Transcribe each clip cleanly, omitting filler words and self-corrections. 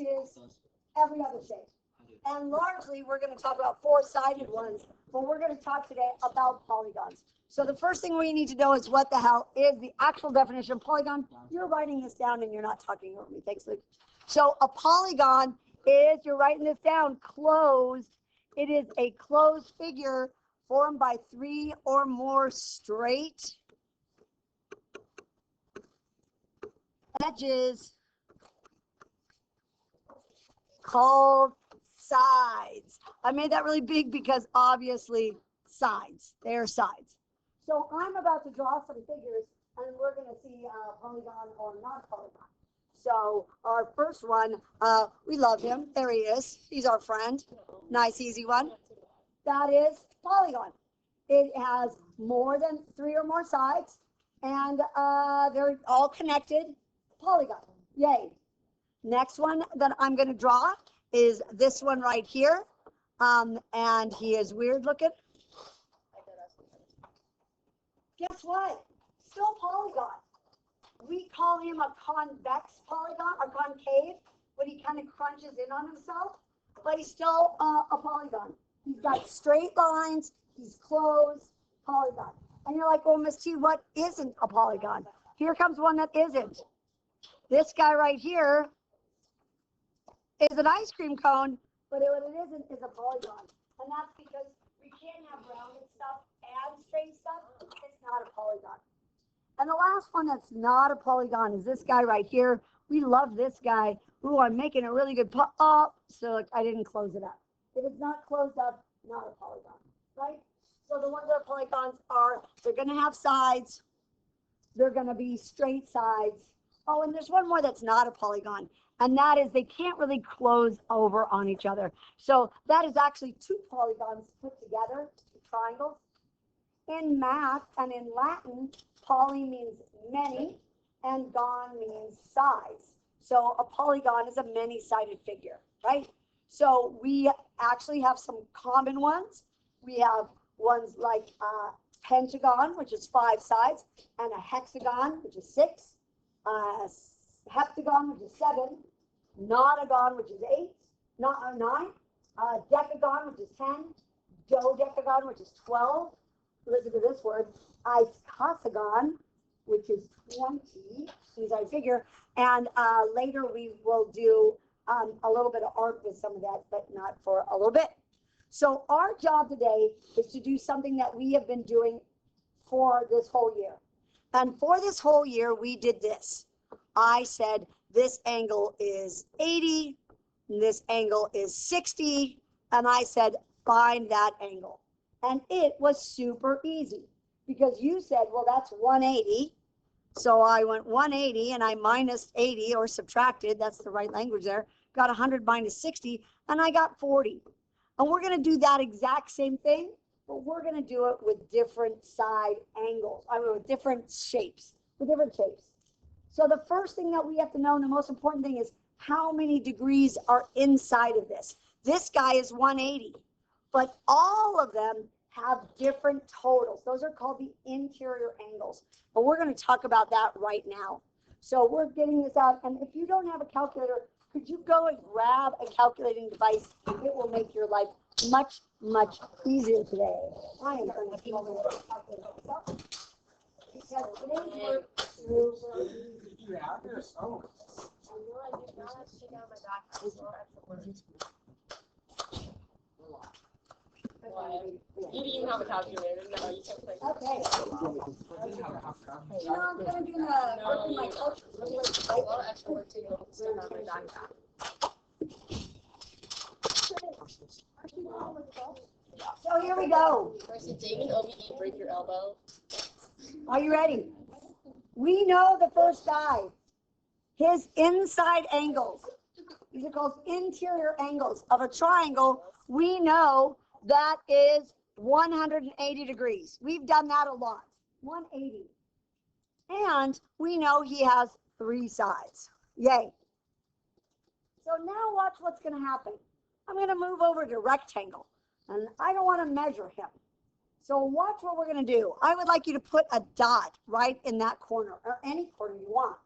is every other shape. And largely, we're going to talk about four-sided ones, but we're going to talk today about polygons. So the first thing we need to know is what the hell is the actual definition of polygon. You're writing this down and you're not talking over me. Thanks, Luke. So a polygon is, you're writing this down, closed. It is a closed figure formed by three or more straight edges called sides. I made that really big because obviously sides, they're sides. So I'm about to draw some figures and we're going to see polygon or not polygon. So our first one, we love him. There he is. He's our friend. Nice, easy one. That is polygon. It has more than three or more sides and they're all connected. Polygon. Yay. Next one that I'm going to draw is this one right here. And he is weird looking. Guess what? Still polygon. We call him a convex polygon, a concave, when he kind of crunches in on himself, but he's still a polygon. He's got straight lines, he's closed, polygon. And you're like, well, Miss T, what isn't a polygon? Here comes one that isn't. This guy right here is an ice cream cone, but what it isn't is a polygon. And that's because we can't have rounded stuff and straight stuff. It's not a polygon. And the last one that's not a polygon is this guy right here. We love this guy. Ooh, I'm making a really good so I didn't close it up. If it's not closed up, not a polygon, right? So the ones that are polygons are, they're going to have sides. They're going to be straight sides. Oh, and there's one more that's not a polygon, and that is they can't really close over on each other. So that is actually two polygons put together, two triangles. In math and in Latin, poly means many, and gon means sides. So a polygon is a many-sided figure, right? So we actually have some common ones. We have ones like pentagon, which is 5 sides, and a hexagon, which is 6, heptagon, which is 7, nonagon, which is 8, 9, decagon, which is 10, dodecagon, which is 12. Listen to this word, icosagon, which is 20, inside figure, and later we will do a little bit of art with some of that, but not for a little bit. So our job today is to do something that we have been doing for this whole year. And for this whole year, we did this. I said, this angle is 80, and this angle is 60, and I said, find that angle. And it was super easy because you said, well, that's 180. So I went 180 and I minus 80 or subtracted. That's the right language there. Got 100 minus 60 and I got 40. And we're going to do that exact same thing, but we're going to do it with different side angles. I mean, with different shapes, So the first thing that we have to know, and the most important thing, is how many degrees are inside of this. This guy is 180. But all of them have different totals. Those are called the interior angles. But we're going to talk about that right now. So we're getting this out. And if you don't have a calculator, could you go and grab a calculating device? It will make your life much, much easier today. I am going to calculate myself. Because today's work is super easy. You didn't have a calculator. No, you can't play. Okay. No, I'm going to do my culture. A lot of extra work to do stuff on my backpack. So here we go. First, did David OBD break your elbow? Are you ready? We know the first guy. His inside angles. These are called interior angles of a triangle. We know that is 180 degrees. We've done that a lot. 180. And we know he has 3 sides. Yay. So now watch what's going to happen. I'm going to move over to rectangle. And I don't want to measure him. So watch what we're going to do. I would like you to put a dot right in that corner, or any corner you want.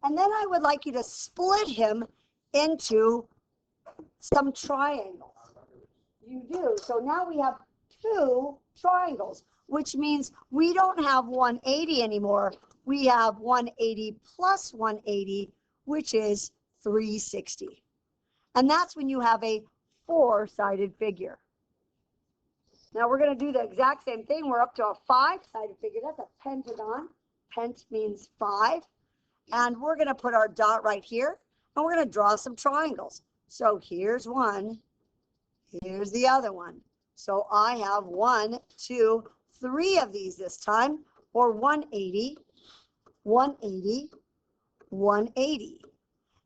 And then I would like you to split him into some triangles. You do. So now we have 2 triangles, which means we don't have 180 anymore. We have 180 plus 180, which is 360. And that's when you have a 4-sided figure. Now we're going to do the exact same thing. We're up to a 5-sided figure. That's a pentagon. Pent means 5. And we're going to put our dot right here, and we're going to draw some triangles. So here's one. Here's the other one. So I have 1, 2, 3 of these this time, or 180, 180, 180.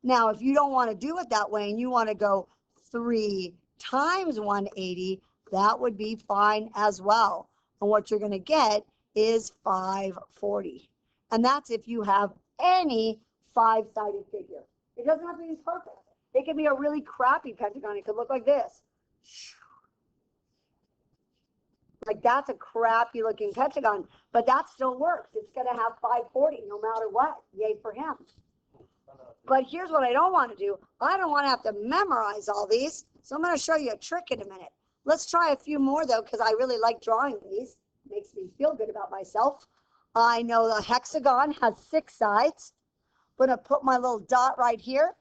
Now, if you don't want to do it that way and you want to go 3 times 180, that would be fine as well. And what you're going to get is 540. And that's if you have any 5-sided figure. It doesn't have to be perfect. It can be a really crappy pentagon. It could look like this. Like that's a crappy looking pentagon, but that still works. It's going to have 540 no matter what. Yay for him. But here's what I don't want to do. I don't want to have to memorize all these. So I'm going to show you a trick in a minute. Let's try a few more though, because I really like drawing these. Makes me feel good about myself. I know the hexagon has 6 sides. I'm going to put my little dot right here.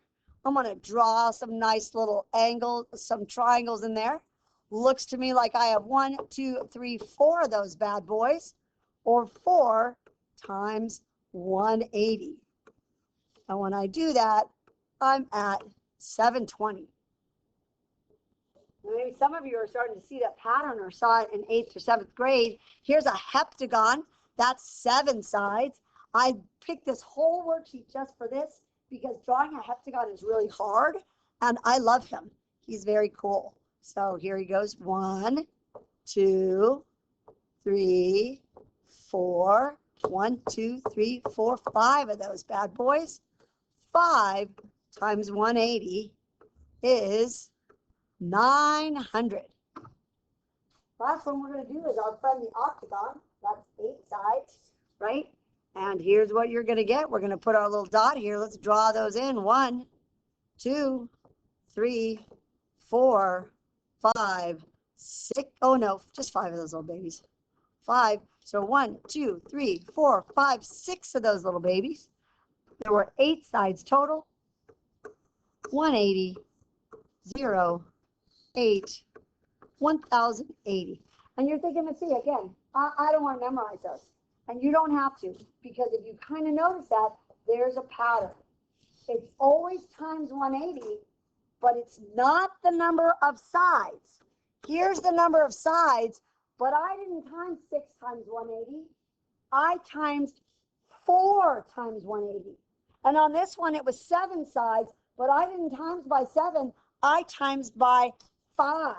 I'm going to draw some nice little angles, some triangles in there. Looks to me like I have 1, 2, 3, 4 of those bad boys, or 4 times 180. And when I do that, I'm at 720. Maybe some of you are starting to see that pattern or saw it in 8th or 7th grade. Here's a heptagon. That's 7 sides. I picked this whole worksheet just for this because drawing a heptagon is really hard, and I love him. He's very cool. So here he goes. 1, 2, 3, 4. 1, 2, 3, 4, 5 of those bad boys. 5 times 180 is 900. Last one we're going to do is our friendly octagon. That's 8 sides, right? And here's what you're going to get. We're going to put our little dot here. Let's draw those in. 1, 2, 3, 4, 5, 6. Oh no, just 5 of those little babies. 5. So 1, 2, 3, 4, 5, 6 of those little babies. There were 8 sides total. 180, 0, 8, 1080. And you're thinking, let's see, again, I don't want to memorize those. And you don't have to, because if you kind of notice that, there's a pattern. It's always times 180, but it's not the number of sides. Here's the number of sides, but I didn't times 6 times 180. I times 4 times 180. And on this one, it was 7 sides, but I didn't times by 7. I times by 5.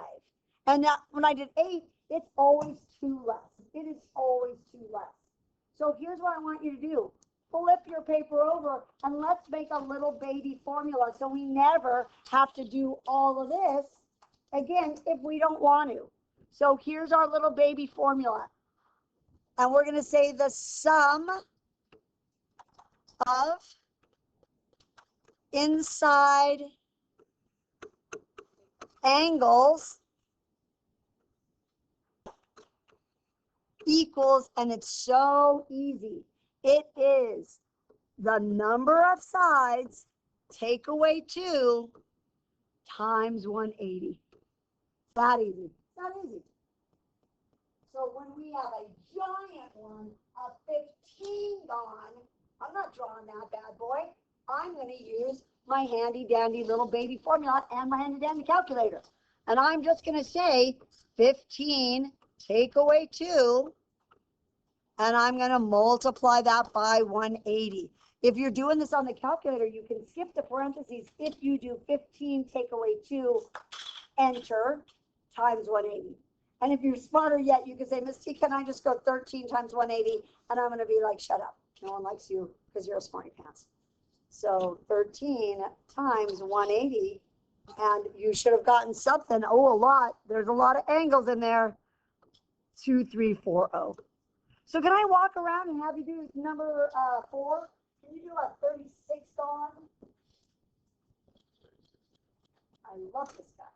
And now when I did 8, it's always 2 less. It is always 2 less. So here's what I want you to do. Flip your paper over and let's make a little baby formula so we never have to do all of this again if we don't want to. So here's our little baby formula. And we're going to say the sum of inside angles equals, and it's so easy. It is the number of sides, take away 2, times 180. That easy. That easy. So when we have a giant one, a 15 gone, I'm not drawing that bad boy. I'm going to use my handy dandy little baby formula and my handy dandy calculator. And I'm just going to say 15 take away 2, and I'm going to multiply that by 180. If you're doing this on the calculator, you can skip the parentheses. If you do 15 take away 2, enter, times 180. And if you're smarter yet, you can say, Miss T, can I just go 13 times 180? And I'm going to be like, shut up. No one likes you because you're a smarty pants. So 13 times 180, and you should have gotten something. Oh, a lot. There's a lot of angles in there. 2340. So can I walk around and have you do number 4? Can you do a 36 on? I love this guy.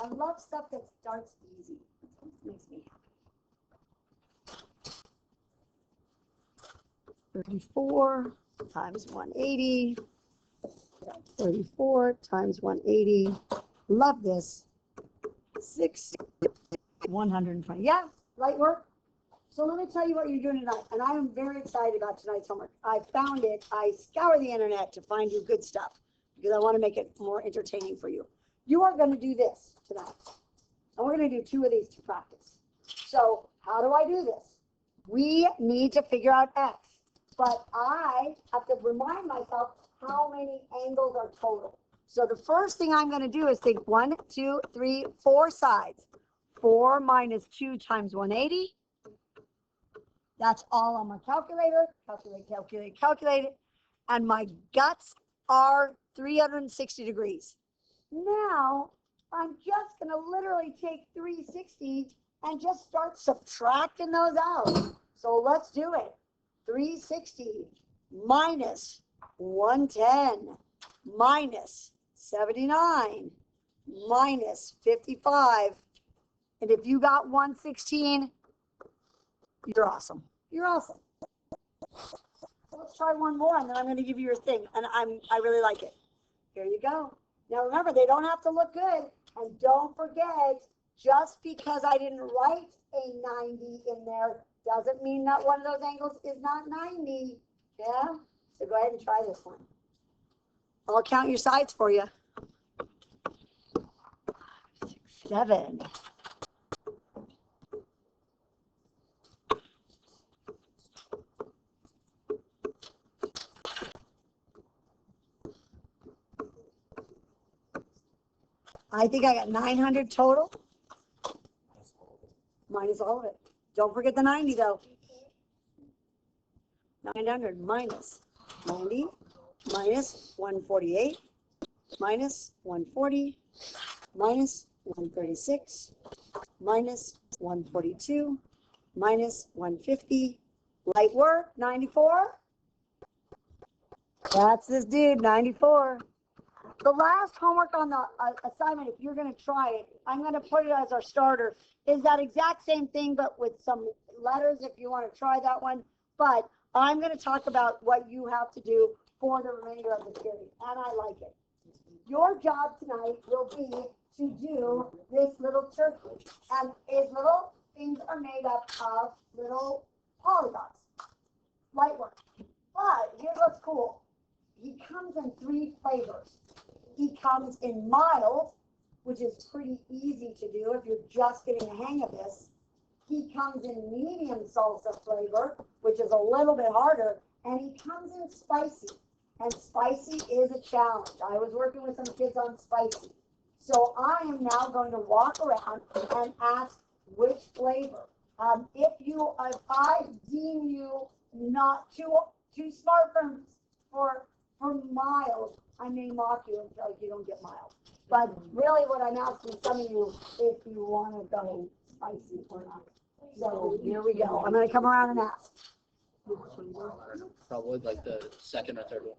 I love stuff that starts easy. It makes me happy. 34 times 180. 34 times 180. Love this. 120. Yeah, light work. So let me tell you what you're doing tonight. And I am very excited about tonight's homework. I found it. I scour the internet to find you good stuff because I want to make it more entertaining for you. You are going to do this tonight. And we're going to do 2 of these to practice. So how do I do this? We need to figure out X. But I have to remind myself how many angles are total. So the first thing I'm going to do is think 1, 2, 3, 4 sides. 4 minus 2 times 180. That's all on my calculator. Calculate, calculate, calculate it. And my guts are 360 degrees. Now, I'm just going to literally take 360 and just start subtracting those out. So let's do it. 360 minus 110 minus 79 minus 55. And if you got 116, you're awesome. You're awesome. Let's try one more, and then I'm going to give you your thing. And I really like it. Here you go. Now remember, they don't have to look good. And don't forget, just because I didn't write a 90 in there doesn't mean that one of those angles is not 90. Yeah? So go ahead and try this one. I'll count your sides for you. 6, 7. I think I got 900 total. Minus all of it. Don't forget the 90 though. 900 minus 90 minus 148 minus 140 minus 136 minus 142 minus 150. Light work, 94. That's this dude, 94. The last homework on the assignment, if you're going to try it, I'm going to put it as our starter, is that exact same thing, but with some letters if you want to try that one. But I'm going to talk about what you have to do for the remainder of the series, and I like it. Your job tonight will be to do this little turkey, and his little things are made up of little polygons, light work. But here's what's cool. He comes in 3 flavors. He comes in mild, which is pretty easy to do if you're just getting the hang of this. He comes in medium salsa flavor, which is a little bit harder, and he comes in spicy. And spicy is a challenge. I was working with some kids on spicy. So I am now going to walk around and ask which flavor. If I deem you not too smart for mild, I may mock you until you don't get mild. But really what I'm asking some of you if you want to go spicy or not. So here we go. I'm going to come around and ask. Probably like the second or third one.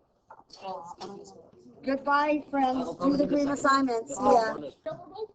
Goodbye, friends. Do the green assignments. See ya.